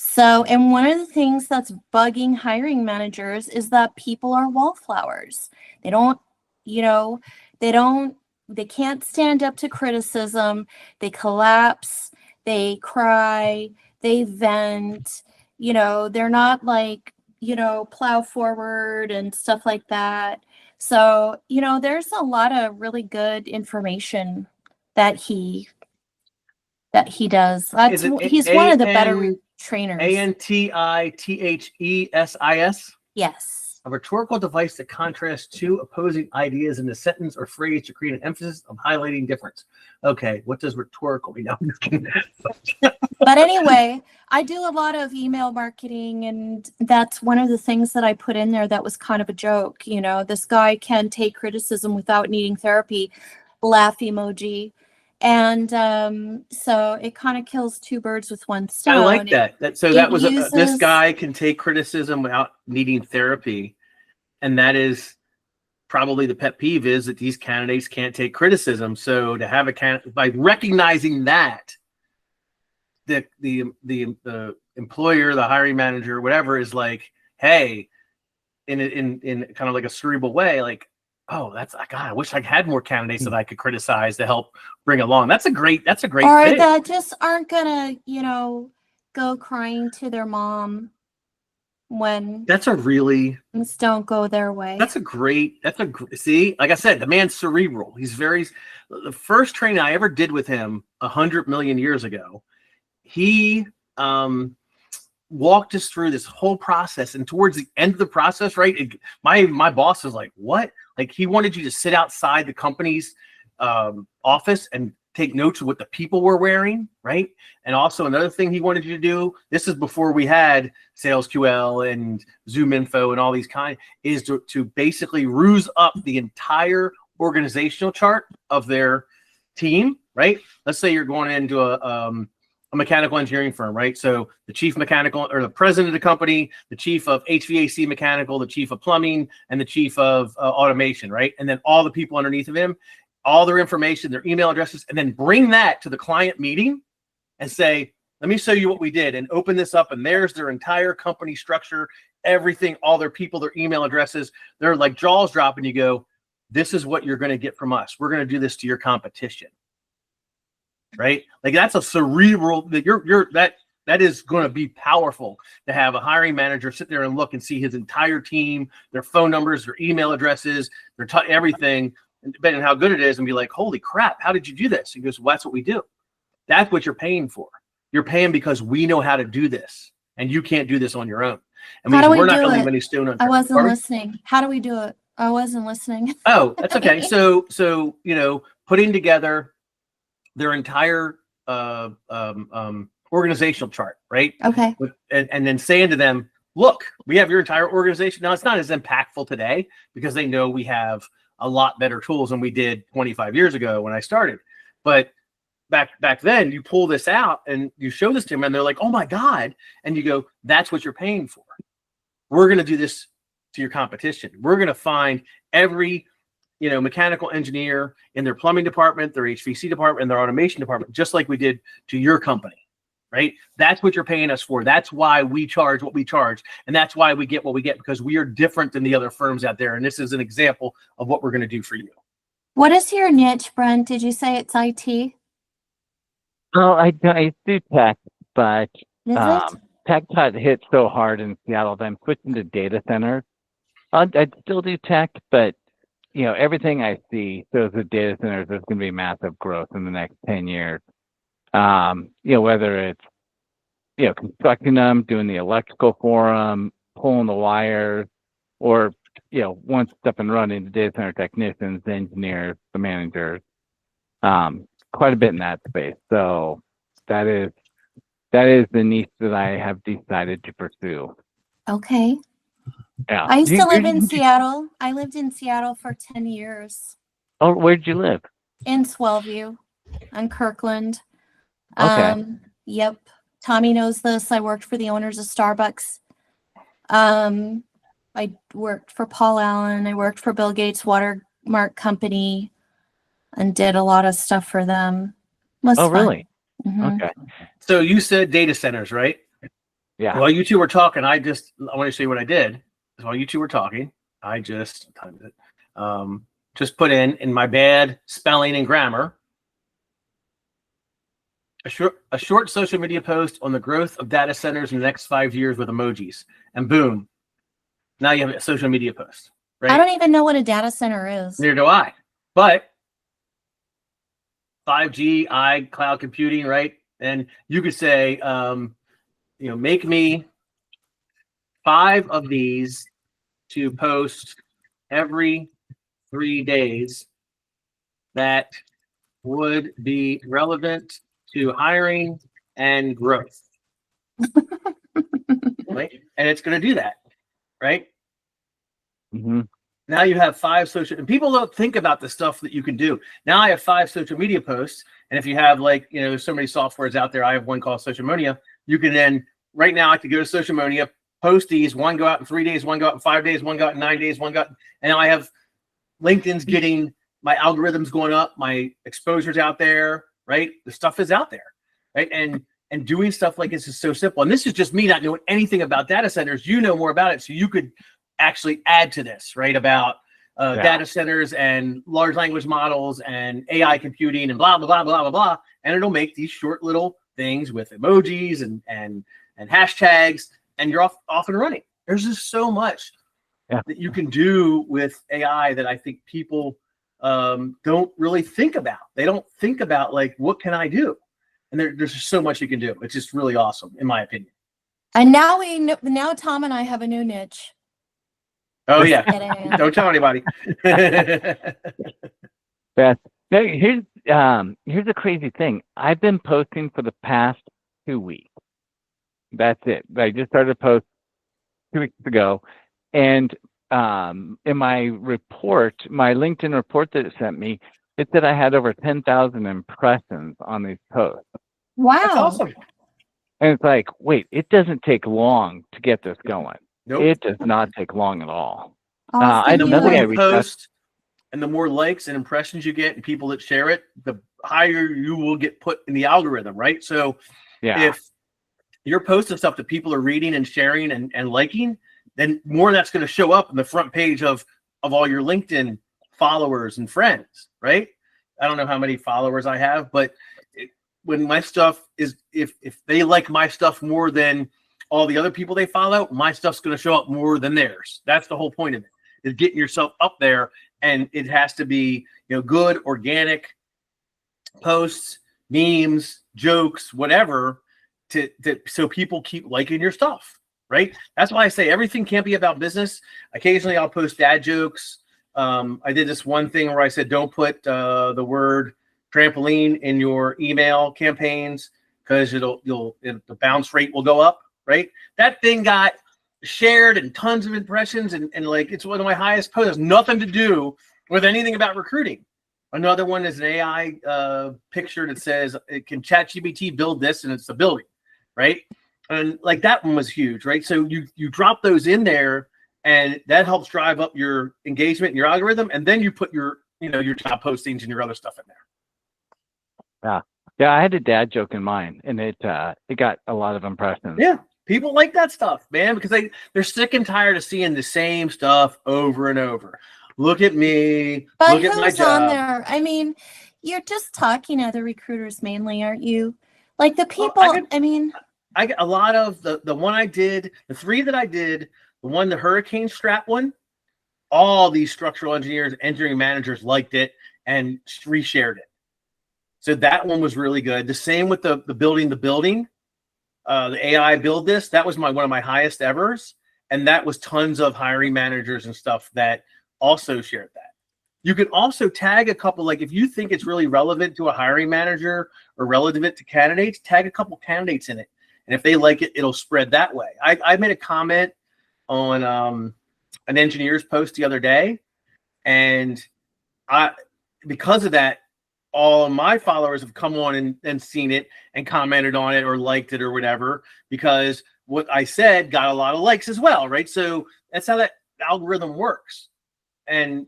So, and one of the things that's bugging hiring managers is that people are wallflowers. They can't stand up to criticism. They collapse, they cry, they vent, they're not like, plow forward and stuff like that. So, there's a lot of really good information that he does. He's one of the better trainers. Antithsis? Yes. A rhetorical device that contrasts two opposing ideas in a sentence or phrase to create an emphasis of highlighting difference. Okay, what does rhetorical mean? But anyway, I do a lot of email marketing, and that's one of the things that I put in there that was kind of a joke. This guy can take criticism without needing therapy, laugh emoji. And so it kind of kills two birds with one stone. I like that. This guy can take criticism without needing therapy. And that is probably the pet peeve, is that these candidates can't take criticism. So to have by recognizing that, the employer, the hiring manager, whatever, is like, hey, in kind of like a cerebral way, like, oh, God, I wish I had more candidates that I could criticize to help bring along. That's a great or thing. That just aren't gonna, go crying to their mom when things don't go their way. See, like I said, the man's cerebral. He's the first training I ever did with him 100 million years ago, he walked us through this whole process, and towards the end of the process, right, my boss was like, what? Like, he wanted you to sit outside the company's office and take notes of what the people were wearing, right? And also another thing he wanted you to do, this is before we had SalesQL and Zoom Info and all these is to basically ruse up the entire organizational chart of their team, right? Let's say you're going into a mechanical engineering firm, right? So the chief mechanical, or the president of the company, the chief of HVAC mechanical, the chief of plumbing, and the chief of automation, right? And then all the people underneath of him, all their information, their email addresses, and then bring that to the client meeting and say, let me show you what we did, and open this up, and there's their entire company structure, everything, all their people, their email addresses. They're like jaws dropping. You go, this is what you're going to get from us. We're going to do this to your competition. Right? Like, that's a cerebral that is going to be powerful to have a hiring manager sit there and look and see his entire team, their phone numbers, their email addresses, their everything, and depending on how good it is, and be like, holy crap, how did you do this? He goes, well, that's what we do. That's what you're paying for. You're paying because we know how to do this, and you can't do this on your own. And we're not going to leave any stone unturned. I wasn't listening. How do we do it? I wasn't listening. Oh, that's okay. So putting together their entire organizational chart, right? Okay. And then saying to them, look, we have your entire organization. Now, it's not as impactful today because they know we have a lot better tools than we did 25 years ago when I started. But back then, you pull this out and you show this to them, and they're like, oh my God. And you go, that's what you're paying for. We're going to do this to your competition. We're going to find every mechanical engineer in their plumbing department, their HVAC department, and their automation department, just like we did to your company, right? That's what you're paying us for. That's why we charge what we charge. And that's why we get what we get, because we are different than the other firms out there. And this is an example of what we're going to do for you. What is your niche, Brent? Did you say it's IT? Oh, I do tech, but Is it? tech got hit so hard in Seattle that I'm switching to data centers. I'd still do tech, but everything I see shows the data centers there's going to be massive growth in the next 10 years. Whether it's constructing them, doing the electrical for them, pulling the wires, or once it's up and running, the data center technicians, the engineers, the managers, quite a bit in that space. So that is the niche that I have decided to pursue. Okay. Yeah. I used to live in Seattle. I lived in Seattle for 10 years. Oh, where'd you live? In Swellview on Kirkland. Okay. Yep. Tommy knows this. I worked for the owners of Starbucks. I worked for Paul Allen. I worked for Bill Gates' Watermark Company and did a lot of stuff for them. Oh, really? Mm-hmm. Okay. So you said data centers, right? Yeah. While you two were talking, I want to show you what I did. While you two were talking, I just put in my bad spelling and grammar, a short social media post on the growth of data centers in the next 5 years with emojis, and boom, now you have a social media post, right? I don't even know what a data center is. Neither do I. But 5G, cloud computing, right? And you could say, make me 5 of these to post every 3 days that would be relevant to hiring and growth. Right? And it's going to do that, right? Mm-hmm. Now you have 5 social, and people don't think about the stuff that you can do. Now I have 5 social media posts, and if you have there's so many softwares out there. I have one called Socialmonia. You can then, right now I could go to Socialmonia, post these, one go out in 3 days, one go out in 5 days, one go out in 9 days, and now I have LinkedIn's getting my algorithms going up, my exposure's out there, right? The stuff is out there, right? And doing stuff like this is so simple. And this is just me not knowing anything about data centers. You know more about it, so you could actually add to this, right? About data centers and large language models and AI computing and blah, blah, blah, blah, blah, blah. And it'll make these short little things with emojis and hashtags, and you're off and running. There's just so much that you can do with AI that I think people don't really think about. They don't think about what can I do? And there's just so much you can do. It's just really awesome, in my opinion. And now Tom and I have a new niche. Oh yeah. Don't tell anybody. Beth, now here's a crazy thing. I've been posting for the past 2 weeks. That's it. I just started a post 2 weeks ago, and in my report, my LinkedIn report that it sent me, it said I had over 10,000 impressions on these posts. Wow. That's awesome. And it's like, wait, it doesn't take long to get this going. Nope. It does not take long at all. And the more you post, and the more likes and impressions you get, and people that share it, the higher you will get put in the algorithm, right? So if you're posting stuff that people are reading and sharing and liking, then more of that's going to show up in the front page of all your LinkedIn followers and friends, right? I don't know how many followers I have, but when my stuff is, if they like my stuff more than all the other people they follow, my stuff's going to show up more than theirs. That's the whole point of it, is getting yourself up there. And it has to be, good, organic posts, memes, jokes, whatever, so people keep liking your stuff, right? That's why I say everything can't be about business. Occasionally I'll post dad jokes. I did this one thing where I said, don't put the word trampoline in your email campaigns, because the bounce rate will go up, right? That thing got shared and tons of impressions, and it's one of my highest posts. It has nothing to do with anything about recruiting. Another one is an AI picture that says, can ChatGPT build this? And it's the building, right? And that one was huge, right? So you drop those in there, and that helps drive up your engagement and your algorithm. And then you put your job postings and your other stuff in there. Yeah, I had a dad joke in mine, and it got a lot of impressions. Yeah, people like that stuff, man, because they're sick and tired of seeing the same stuff over and over. Look at me. But look at my job. On there? I mean, you're just talking to other recruiters mainly, aren't you? Like the people. I get a lot of the one I did, the 3 that I did, the hurricane strap one. all these structural engineers, engineering managers liked it and reshared it. So that one was really good. The same with the building, the AI build this. That was one of my highest evers, and that was tons of hiring managers and stuff that also shared that. You could also tag a couple, like if you think it's really relevant to a hiring manager or relevant to candidates, tag a couple candidates in it. And if they like it, it'll spread that way. I made a comment on an engineer's post the other day, and because of that, all of my followers have come on and seen it and commented on it or liked it or whatever, because what I said got a lot of likes as well, right? So that's how that algorithm works. And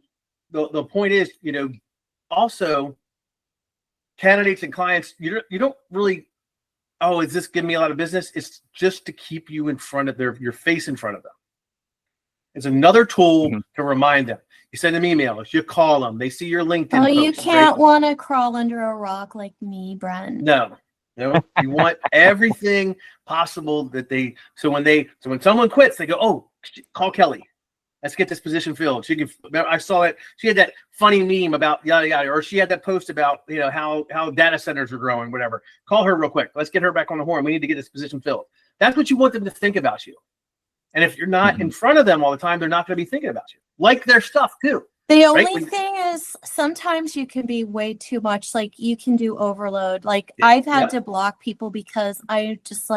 the point is, also candidates and clients, you don't really, oh, is this giving me a lot of business? It's just to keep you in front of your face in front of them. It's another tool to remind them. You send them emails, you call them, they see your LinkedIn Oh, post, you can't want to crawl under a rock like me, Brent. No, you want everything possible that so when someone quits, they go, oh, call Kelly. Let's get this position filled. I saw it. She had that funny meme about yada yada, or she had that post about how data centers are growing, whatever. Call her real quick. Let's get her back on the horn. We need to get this position filled. That's what you want them to think about you. And if you're not in front of them all the time, they're not going to be thinking about you. Like their stuff too. The only thing is sometimes you can be way too much. Like you can do overload. Like I've had to block people because I just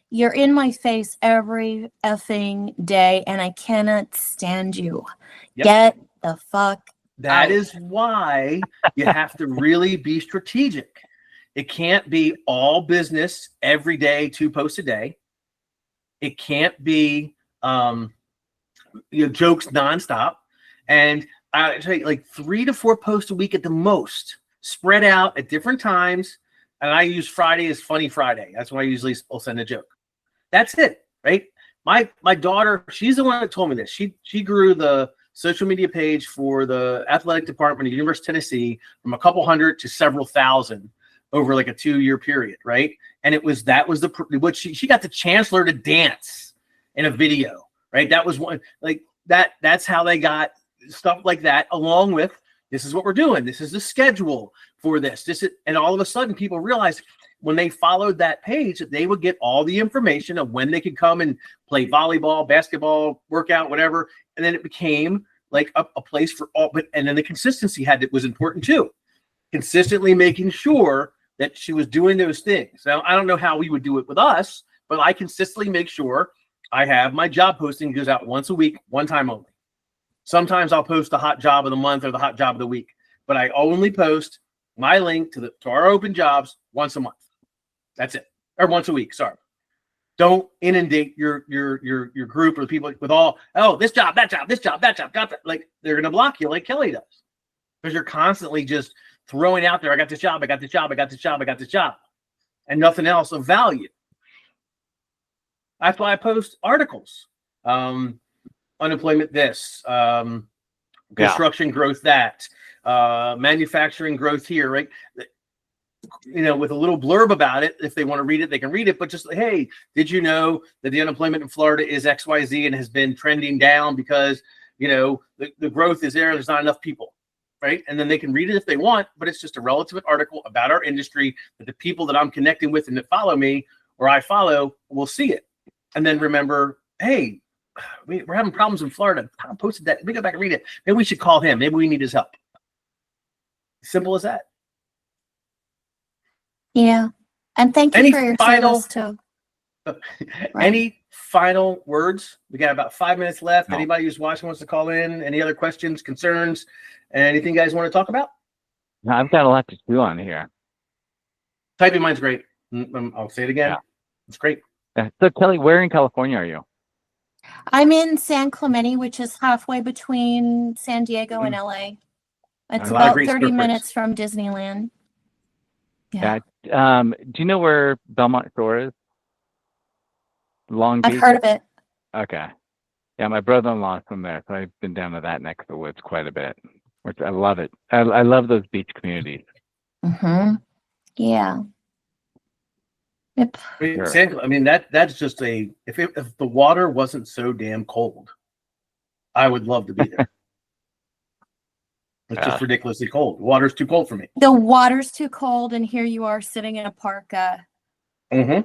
you're in my face every effing day and I cannot stand you. Yep. Get the fuck That out. is why you have to really be strategic. It can't be all business every day, 2 posts a day. It can't be jokes nonstop. And I tell you, 3 to 4 posts a week at the most, spread out at different times. And I use Friday as Funny Friday. That's when I usually will send a joke. That's it, right? My daughter, she's the one that told me this. She grew the social media page for the athletic department at University of Tennessee from a couple hundred to several thousand over a 2-year period, right? And she got the chancellor to dance in a video, right? That was one that's how they got stuff like that, along with this is what we're doing. This is the schedule for this. And all of a sudden people realized when they followed that page that they would get all the information of when they could come and play volleyball, basketball, workout, whatever. And then it became a place for all, and then the consistency was important too. Consistently making sure that she was doing those things. Now, I don't know how we would do it with us, but I consistently make sure I have my job posting goes out once a week, one time only. Sometimes I'll post the hot job of the month or the hot job of the week, but I only post my link to our open jobs once a month. That's it. Or once a week, sorry. Don't inundate your group or the people with this job, that job, this job, that job, got that. They're going to block you like Kelly does. Because you're constantly just throwing out there, I got this job, I got this job, I got this job, I got this job. And nothing else of value. That's why I post articles. Unemployment this, construction growth that, manufacturing growth here, right? With a little blurb about it. If they want to read it, they can read it. But just hey, did you know that the unemployment in Florida is XYZ and has been trending down because the growth is there. There's not enough people, right? And then they can read it if they want. But it's just a relative article about our industry that the people that I'm connecting with and that follow me or I follow will see it. And then remember, hey, we're having problems in Florida. I posted that. Let me go back and read it. Maybe we should call him. Maybe we need his help. Simple as that. Yeah. And thank you for your service too. Any final words? We got about 5 minutes left. No. Anybody who's watching wants to call in? Any other questions, concerns? Anything you guys want to talk about? No, I've got a lot to do on here. Typing mine's great. I'll say it again. Yeah. It's great. So Kelly, where in California are you? I'm in San Clemente, which is halfway between San Diego and LA. It's about 30 minutes from Disneyland. Yeah. Do you know where Belmont Shore is? Long Beach? I've heard of it. Okay. Yeah, my brother-in-law is from there, so I've been down to that neck of the woods quite a bit, which I love it. I love those beach communities. Mm-hmm. Yeah. Yep. I mean, that's just if the water wasn't so damn cold, I would love to be there. It's just ridiculously cold. The water's too cold for me. The water's too cold, and here you are sitting in a parka in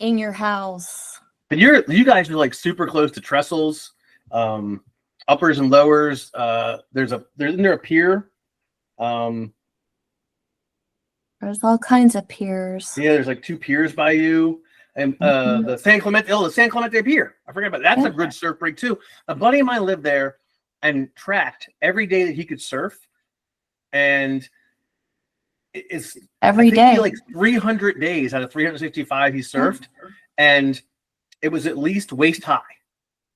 your house. But you guys are like super close to trestles, uppers and lowers. Isn't there a pier? There's all kinds of piers. Yeah, there's like 2 piers by you. And the San Clemente Pier. I forgot about that. That's a good surf break too. A buddy of mine lived there and tracked every day that he could surf. And it's every day. Like 300 days out of 365 he surfed. And it was at least waist high,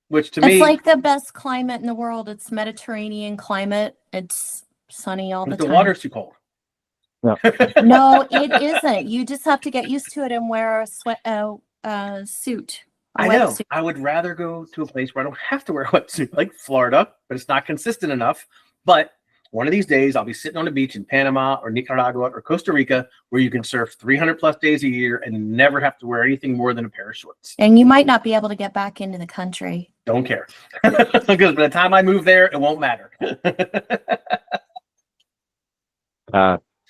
which to me, it's like the best climate in the world. It's Mediterranean climate. It's sunny all the time. The water's too cold. No. No, it isn't. You just have to get used to it and wear a suit. I know. I would rather go to a place where I don't have to wear a wetsuit, like Florida, but it's not consistent enough. But one of these days, I'll be sitting on the beach in Panama or Nicaragua or Costa Rica, where you can surf 300 plus days a year and never have to wear anything more than a pair of shorts. And you might not be able to get back into the country. Don't care. Because by the time I move there, it won't matter.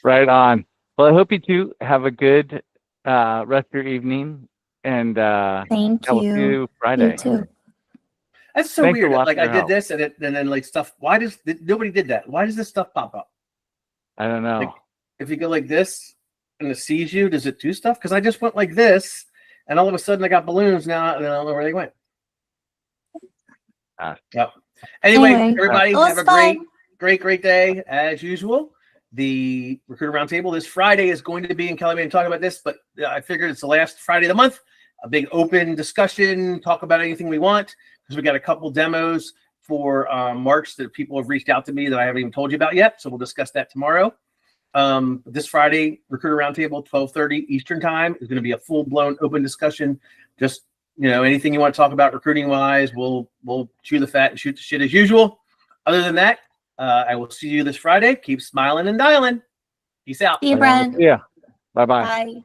Right on. Well, I hope you two have a good rest of your evening. And thank I will see you Friday. You too. That's so weird. Like I did this and then like stuff. Nobody did that? Why does this stuff pop up? I don't know. Like, if you go like this and it sees you, does it do stuff? Because I just went like this and all of a sudden I got balloons now and I don't know where they went. Yep. Anyway, everybody have a great day as usual. The Recruiter Roundtable this Friday is going to be in Kelly. Talk about this, but I figured it's the last Friday of the month. A big open discussion, talk about anything we want, because we got a couple demos for March that people have reached out to me that I haven't even told you about yet. So we'll discuss that tomorrow. This Friday, Recruiter Roundtable, 12:30 Eastern Time, is going to be a full-blown open discussion. Just anything you want to talk about recruiting wise, we'll chew the fat and shoot the shit as usual. Other than that, I will see you this Friday. Keep smiling and dialing. Peace out. See you, Brent. Yeah. Bye-bye. Bye.